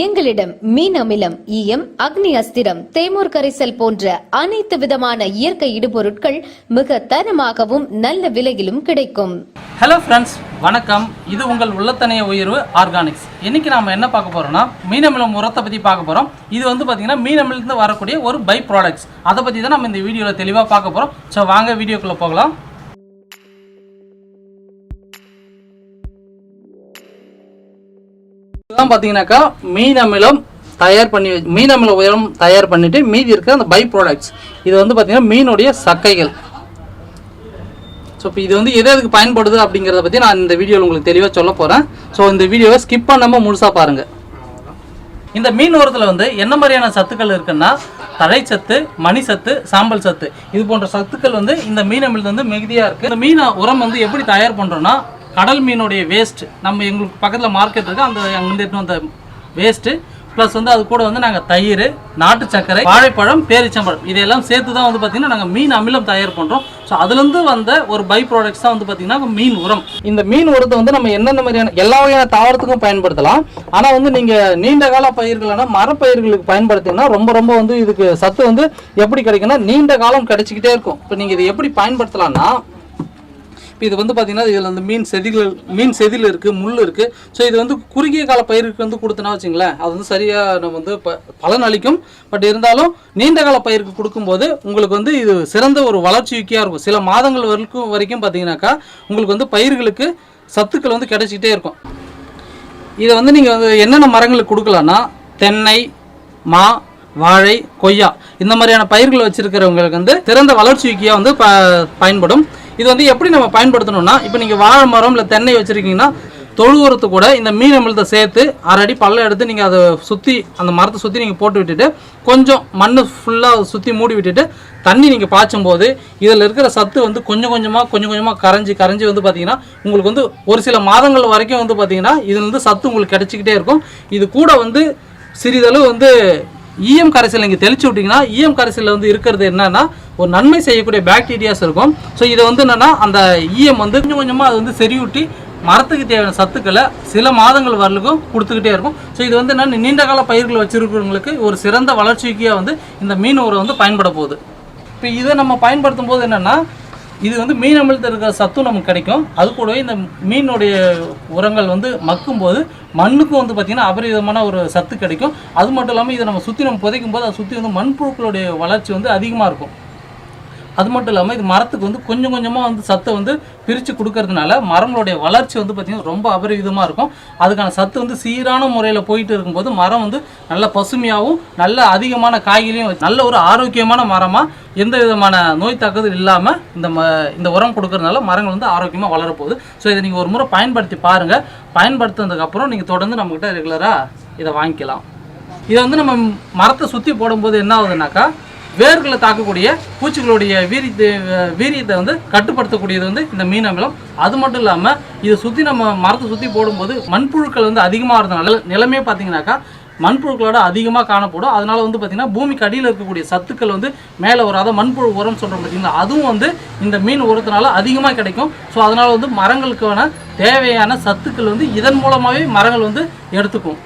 எங்களிடம் மீன் அமிலம், ஈயம், அக்னி அஸ்திரம், தேமூர் கரைசல் போன்ற அனைத்து விதமான இயற்கை இடுபொருட்கள் மிக தரமாகவும் நல்ல விலையிலும் கிடைக்கும். ஹலோ ஃப்ரெண்ட்ஸ், வணக்கம். இது உங்கள் உள்ளத்தனைய உயர்வு ஆர்கானிக்ஸ். இன்னைக்கு நாம என்ன பார்க்க போறோம்னா மீன் அமிலம் உரத்தை பற்றி பார்க்க போகிறோம். இது வந்து பார்த்தீங்கன்னா மீன் அமிலத்துலேருந்து வரக்கூடிய ஒரு பை ப்ராடக்ட்ஸ். அதை பற்றி தான் நம்ம இந்த வீடியோவில் தெளிவாக பார்க்க போகிறோம். ஸோ வாங்க வீடியோக்குள்ளே போகலாம். பார்த்தீங்கன்னாக்கா மீன் அமிலம் உரம் தயார் பண்ணிட்டு மீதி இருக்கிற அந்த பை ப்ராடக்ட்ஸ். இது வந்து பார்த்தீங்கன்னா மீனுடைய சக்கைகள். ஸோ இப்போ இது வந்து எதுக்கு பயன்படுது அப்படிங்கிறத பற்றி நான் இந்த வீடியோவில் உங்களுக்கு தெளிவாக சொல்ல போகிறேன். ஸோ இந்த வீடியோவை ஸ்கிப் பண்ணாமல் முழுசாக பாருங்கள். இந்த மீன் உரத்தில் வந்து என்ன மாதிரியான சத்துக்கள் இருக்குன்னா தழைச்சத்து, மணிசத்து, சாம்பல் சத்து, இது போன்ற சத்துக்கள் வந்து இந்த மீன் அமிலத்தில் வந்து மிகுதியாக இருக்குது. இந்த மீன் உரம் வந்து எப்படி தயார் பண்ணுறோன்னா கடல் மீனுடைய வேஸ்ட், நம்ம எங்களுக்கு பக்கத்தில் மார்க்கெட் இருக்குது, அந்த அங்கேருந்து அந்த வேஸ்ட்டு ப்ளஸ் வந்து அது கூட வந்து நாங்கள் தயிர், நாட்டு சர்க்கரை, வாழைப்பழம், பேரிச்சம்பழம் இதையெல்லாம் சேர்த்து தான் வந்து பார்த்திங்கன்னா நாங்கள் மீன் அமிலம் தயார் பண்ணுறோம். ஸோ அதுலேருந்து வந்த ஒரு பை ப்ராடக்ட்ஸ் தான் வந்து பார்த்திங்கன்னா மீன் உரம். இந்த மீன் உரத்தை வந்து நம்ம என்னென்ன மாதிரியான எல்லா வகையான தாவரத்துக்கும் பயன்படுத்தலாம். ஆனால் வந்து நீங்கள் நீண்ட கால பயிர்களான மரப்பயிர்களுக்கு பயன்படுத்திங்கன்னா ரொம்ப வந்து இதுக்கு சத்து வந்து எப்படி கிடைக்குன்னா நீண்ட காலம் கிடைச்சிக்கிட்டே இருக்கும். இப்போ நீங்கள் இதை எப்படி பயன்படுத்தலாம்னா, இப்போ இது வந்து பார்த்தீங்கன்னா இதில் வந்து மீன் செதில் இருக்குது, முள் இருக்குது. ஸோ இது வந்து குறுகிய கால பயிருக்கு வந்து கொடுத்தனா வச்சுங்களேன், அது வந்து சரியாக நம்ம வந்து பலன் அளிக்கும். பட் இருந்தாலும் நீண்ட கால பயிருக்கு கொடுக்கும்போது உங்களுக்கு வந்து இது சிறந்த ஒரு வளர்ச்சியாக இருக்கும். சில மாதங்கள் வரைக்கும் பார்த்தீங்கன்னாக்கா உங்களுக்கு வந்து பயிர்களுக்கு சத்துக்கள் வந்து கிடைச்சிக்கிட்டே இருக்கும். இதை வந்து நீங்கள் வந்து என்னென்ன மரங்களுக்கு கொடுக்கலான்னா தென்னை, மா, வாழை, கொய்யா இந்த மாதிரியான பயிர்கள் வச்சுருக்கிறவங்களுக்கு வந்து சிறந்த வளர்ச்சியாக வந்து பயன்படும். இது வந்து எப்படி நம்ம பயன்படுத்தணும்னா, இப்போ நீங்கள் வாழை மரம் இல்லை தென்னை வச்சுருக்கீங்கன்னா தொழு உரத்து கூட இந்த மீன் அமிலத்தை சேர்த்து 1/2 அடி பள்ளம் எடுத்து நீங்கள் அதை சுற்றி அந்த மரத்தை சுற்றி நீங்கள் போட்டு விட்டுட்டு கொஞ்சம் மண் ஃபுல்லாக சுற்றி மூடி விட்டுட்டு தண்ணி நீங்கள் பாய்ச்சும் போது இதில் இருக்கிற சத்து வந்து கொஞ்சம் கொஞ்சமாக கரைஞ்சி வந்து பார்த்தீங்கன்னா உங்களுக்கு வந்து ஒரு சில மாதங்கள் வரைக்கும் வந்து பார்த்தீங்கன்னா இதில் வந்து சத்து உங்களுக்கு கிடைச்சிக்கிட்டே இருக்கும். இது கூட வந்து சிறிதளவு வந்து ஈயம் கரைசல் நீங்கள் தெளிச்சு விட்டிங்கன்னா ஈயம் கரைசலில் வந்து இருக்கிறது என்னன்னா ஒரு நன்மை செய்யக்கூடிய பாக்டீரியாஸ் இருக்கும். ஸோ இதை வந்து என்னென்னா அந்த ஈயம் வந்து கொஞ்சமாக அது வந்து செறியூட்டி மரத்துக்கு தேவையான சத்துக்களை சில மாதங்கள் வரலுக்கும் கொடுத்துக்கிட்டே இருக்கும். ஸோ இது வந்து என்னென்ன நீண்ட கால பயிர்கள் வச்சுருக்கிறவங்களுக்கு ஒரு சிறந்த வளர்ச்சிக்காக வந்து இந்த மீன் உரம் வந்து பயன்பட போகுது. இப்போ இதை நம்ம பயன்படுத்தும் போது என்னென்னா இது வந்து மீன் அமிலத்தில் இருக்கிற சத்தும் நமக்கு கிடைக்கும். அது கூடவே இந்த மீனுடைய உரங்கள் வந்து மக்கும் போது மண்ணுக்கும் வந்து பார்த்திங்கன்னா அபரிதமான ஒரு சத்து கிடைக்கும். அது மட்டும் இல்லாமல் இதை நம்ம புதைக்கும் போது அதை சுற்றி வந்து மண்புழுக்களுடைய வளர்ச்சி வந்து அதிகமாக இருக்கும். அது மட்டும் இல்லாமல் இது மரத்துக்கு வந்து கொஞ்சமாக வந்து சத்தை வந்து பிரித்து கொடுக்கறதுனால மரங்களுடைய வளர்ச்சி வந்து பார்த்திங்கன்னா ரொம்ப அபரிவிதமாக இருக்கும். அதுக்கான சத்து வந்து சீரான முறையில் போயிட்டு இருக்கும்போது மரம் வந்து நல்ல பசுமையாகவும் நல்ல அதிகமான காய்களையும் நல்ல ஒரு ஆரோக்கியமான மரமாக எந்த விதமான நோய் தாக்குதல் இல்லாமல் இந்த உரம் கொடுக்கறதுனால மரங்கள் வந்து ஆரோக்கியமாக வளரப்போகுது. ஸோ இதை நீங்கள் ஒரு முறை பயன்படுத்தி பாருங்கள். பயன்படுத்துனதுக்கப்புறம் நீங்கள் தொடர்ந்து நம்மக்கிட்ட ரெகுலராக இதை வாங்கிக்கலாம். இதை வந்து நம்ம மரத்தை சுற்றி போடும்போது என்ன ஆகுதுனாக்கா வேர்களை தாக்கக்கூடிய பூச்சிகளுடைய வீரியத்தை வந்து கட்டுப்படுத்தக்கூடியது வந்து இந்த மீன் அமிலம். அது மட்டும் இல்லாமல் இதை சுற்றி நம்ம மரத்தை சுற்றி போடும்போது மண்புழுக்கள் வந்து அதிகமாக இருந்தனால நிலமே பார்த்தீங்கன்னாக்கா மண்புழுக்களோட அதிகமாக காணப்படும். அதனால வந்து பார்த்திங்கன்னா பூமிக்கு அடியில் இருக்கக்கூடிய சத்துக்கள் வந்து மேலே வராத மண்புழு உரம் சொல்கிறோம் பார்த்தீங்கன்னா அதுவும் வந்து இந்த மீன் உரத்தினால அதிகமாக கிடைக்கும். ஸோ அதனால் வந்து மரங்களுக்கான தேவையான சத்துக்கள் வந்து இதன் மூலமாகவே மரங்கள் வந்து எடுத்துக்கும்.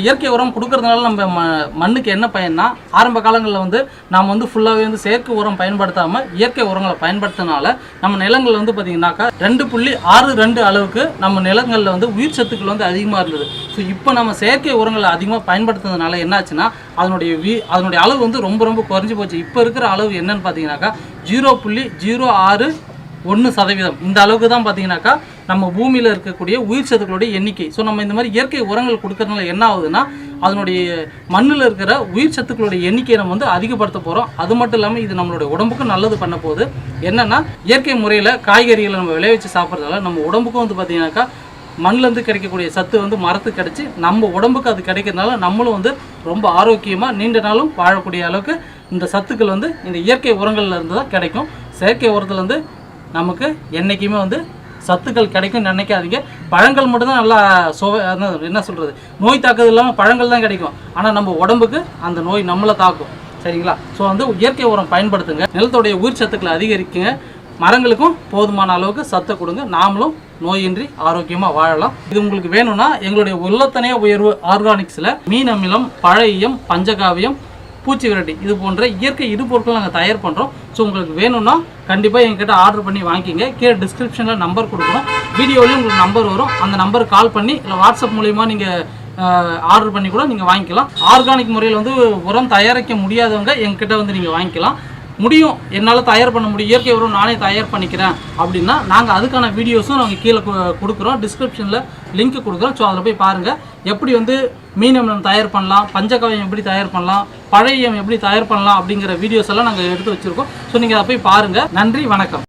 இயற்கை உரம் கொடுக்கறதுனால நம்ம மண்ணுக்கு என்ன பயன்னா, ஆரம்ப காலங்களில் வந்து நாம் வந்து ஃபுல்லாகவே வந்து செயற்கை உரம் பயன்படுத்தாமல் இயற்கை உரங்களை பயன்படுத்தினால நம்ம நிலங்கள் வந்து பார்த்திங்கனாக்கா 2.62 அளவுக்கு நம்ம நிலங்களில் வந்து உயிர் சத்துக்கள் வந்து அதிகமாக இருந்தது. ஸோ இப்போ நம்ம செயற்கை உரங்களை அதிகமாக பயன்படுத்துறதுனால என்னாச்சுன்னா அதனுடைய அளவு வந்து ரொம்ப குறைஞ்சி போச்சு. இப்போ இருக்கிற அளவு என்னன்னு பார்த்தீங்கன்னாக்கா 0.061% இந்த அளவுக்கு தான் பார்த்தீங்கன்னாக்கா நம்ம பூமியில் இருக்கக்கூடிய உயிர் சத்துக்களுடைய எண்ணிக்கை. ஸோ நம்ம இந்த மாதிரி இயற்கை உரங்கள் கொடுக்கறதுனால என்ன ஆகுதுன்னா அதனுடைய மண்ணில் இருக்கிற உயிர் சத்துக்களுடைய எண்ணிக்கையை நம்ம வந்து அதிகப்படுத்த போகிறோம். அது மட்டும் இல்லாமல் இது நம்மளுடைய உடம்புக்கும் நல்லது பண்ண போகுது. என்னென்னா இயற்கை முறையில் காய்கறிகளை நம்ம விளைவிச்சு சாப்பிட்றதால நம்ம உடம்புக்கும் வந்து பார்த்திங்கனாக்கா மண்ணிலேருந்து கிடைக்கக்கூடிய சத்து வந்து மரத்துக்கு கிடைச்சி நம்ம உடம்புக்கு அது கிடைக்கிறதுனால நம்மளும் வந்து ரொம்ப ஆரோக்கியமாக நீண்ட நாளும் வாழக்கூடிய அளவுக்கு இந்த சத்துக்கள் வந்து இந்த இயற்கை உரங்கள்ல இருந்து தான் கிடைக்கும். செயற்கை உரத்தில் வந்து நமக்கு என்றைக்குமே வந்து சத்துக்கள் கிடைக்கும் நினைக்காதீங்க. பழங்கள் மட்டும்தான் நல்லா என்ன சொல்கிறது நோய் தாக்குதல் இல்லாமல் பழங்கள் தான் கிடைக்கும். ஆனால் நம்ம உடம்புக்கு அந்த நோய் நம்மளை தாக்கும். சரிங்களா? ஸோ வந்து இயற்கை உரம் பயன்படுத்துங்க. நிலத்தோடைய உயிர் சத்துக்களை அதிகரிக்குங்க. மரங்களுக்கும் போதுமான அளவுக்கு சத்தை கொடுங்க. நாமளும் நோயின்றி ஆரோக்கியமாக வாழலாம். இது உங்களுக்கு வேணும்னா எங்களுடைய உள்ளத்தனைய உயர்வு ஆர்கானிக்ஸில் மீன் அமிலம், பழையம், பஞ்சகாவியம், பூச்சி விரட்டி இது போன்ற இயற்கை இடுபொருட்கள் நாங்கள் தயார் பண்ணுறோம். ஸோ உங்களுக்கு வேணும்னா கண்டிப்பாக எங்ககிட்ட ஆர்டர் பண்ணி வாங்கிக்கிங்க. கீழே டிஸ்கிரிப்ஷனில் நம்பர் கொடுக்குறோம். வீடியோலையும் உங்களுக்கு நம்பர் வரும். அந்த நம்பருக்கு கால் பண்ணி இல்லை வாட்ஸ்அப் மூலிமா நீங்கள் ஆர்டர் பண்ணி கூட நீங்கள் வாங்கிக்கலாம். ஆர்கானிக் முறையில் வந்து உரம் தயாரிக்க முடியாதவங்க எங்ககிட்ட வந்து நீங்கள் வாங்கிக்கலாம். முடியும், என்னால் தயார் பண்ண முடியும், இயற்கை உரம் நானே தயார் பண்ணிக்கிறேன் அப்படின்னா நாங்கள் அதுக்கான வீடியோஸும் நாங்கள் கீழே கொடுக்குறோம். டிஸ்கிரிப்ஷனில் லிங்க் கொடுக்குறோம். ஸோ அதில் போய் பாருங்கள் எப்படி வந்து மீன் அமிலம் தயார் பண்ணலாம், பஞ்சகாவியம் எப்படி தயார் பண்ணலாம், பழையம் எப்படி தயார் பண்ணலாம் அப்படிங்கிற வீடியோஸ் எல்லாம் நாங்கள் எடுத்து வச்சுருக்கோம். ஸோ நீங்கள் அதை போய் பாருங்கள். நன்றி, வணக்கம்.